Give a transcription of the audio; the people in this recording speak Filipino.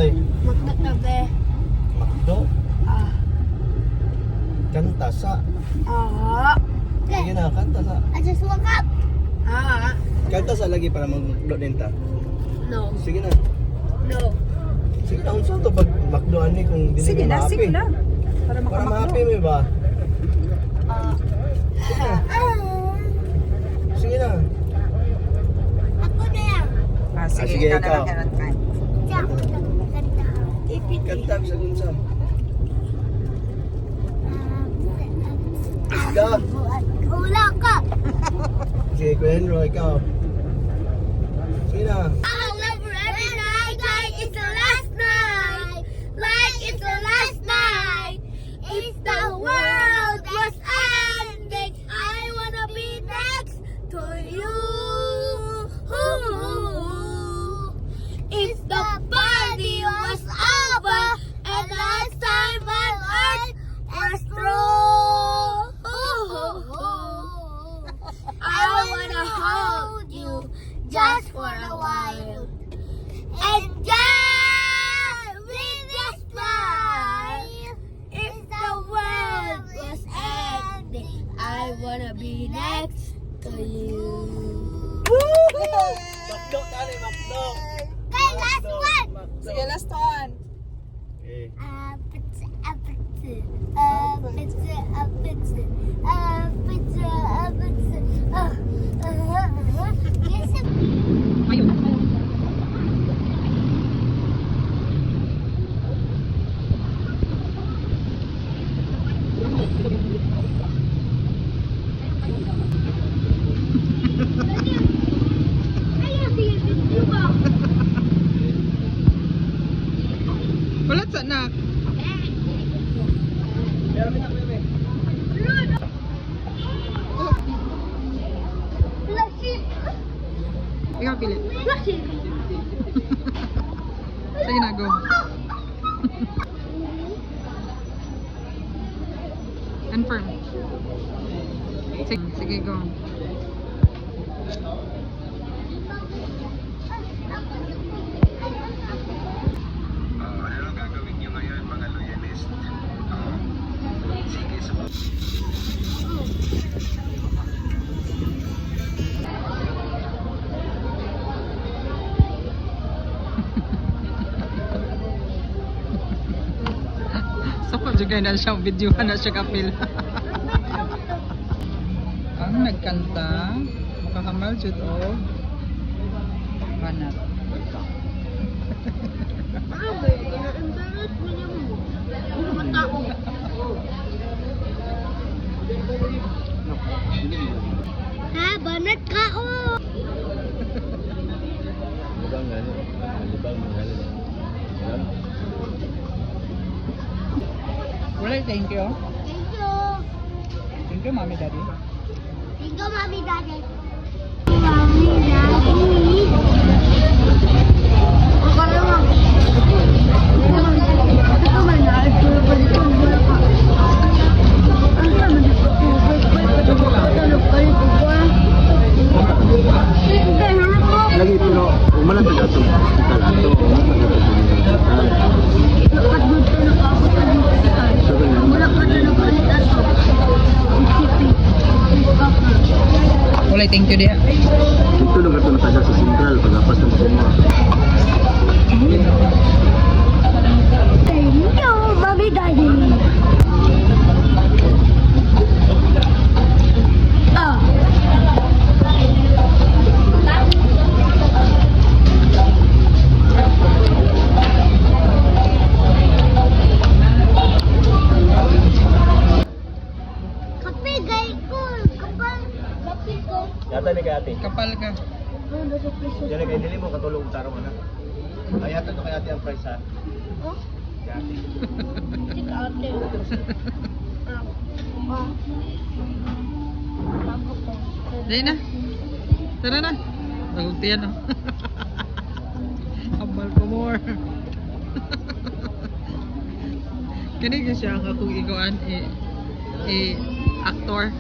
Day? Magdot na be. Makdo? Ah. Kanta sa? Ah. Sige na, kanta sa. I just woke up. Ah. Kanta sa lagi para magdo din ta. No. Sige na. No. Sige na, unsa to pag makdoan ni kung dili Sige ka na, sige ma-happy? na. Para Para makamakdo. ma-happy mo ba? Ah. Sige na. Ako na yan. Sige, sige, ikaw na ikaw. lang meron ka. Siya ako nagkanta. Ipit. Kanta sa unsa. Isda. Wala ka. Sige, Kuya Henry, ikaw. Sige na. I love you every night like it's the last night. Like it's the last night. If the world was ending, I wanna be next to you. If the party was over and last time on earth was through, I wanna hold you just for a while. And just with this smile, if the world was ending, I wanna be next to you. Makdo tali, makdo. Okay, last one. Makdo. Sige, last one. Okay. Ayun. Wala sa anak. Ikaw pili. Sige na, go. Confirm. Sige, go. Ano gagawin nyo ngayon mga loyalist? Sige, Sapa juga na siya video na siya kapil. Ang nagkanta makahamal jud og banat. Ha, banat ka oh. Libang nga no. Libang nga no. Alam? Wala, thank you. Thank you. Thank you, Mami Daddy. Thank you, Mommy, Daddy. Mommy, Daddy. Ako naman. Ito man na. Ito pa dito. Ang sama dito. Tulog ka dito ba? Lagi pero umalan sa gato. Hospital ato. Dapat dito nakakot ka dito. Wala ka na nakalit ato. Isipin. Wala, thank you dia. Dito lang ato natagal sa Central pagapas ng summa. Thank you, Mommy, Daddy. Ah. Kape, gay ko. Kapal. Kape ko. Yata ni kay ate. Kapal ka. Ano sa piso? Diyan kay dili mo katulog tarong ana. Ayata to kay ate ang price ha. Oh? Kay ate. Sige, ate. Ah. Bago ko. Dahil na. Tara na. Nagugtiyan no. Habal ko more. Kani siya ang akong iguan actor.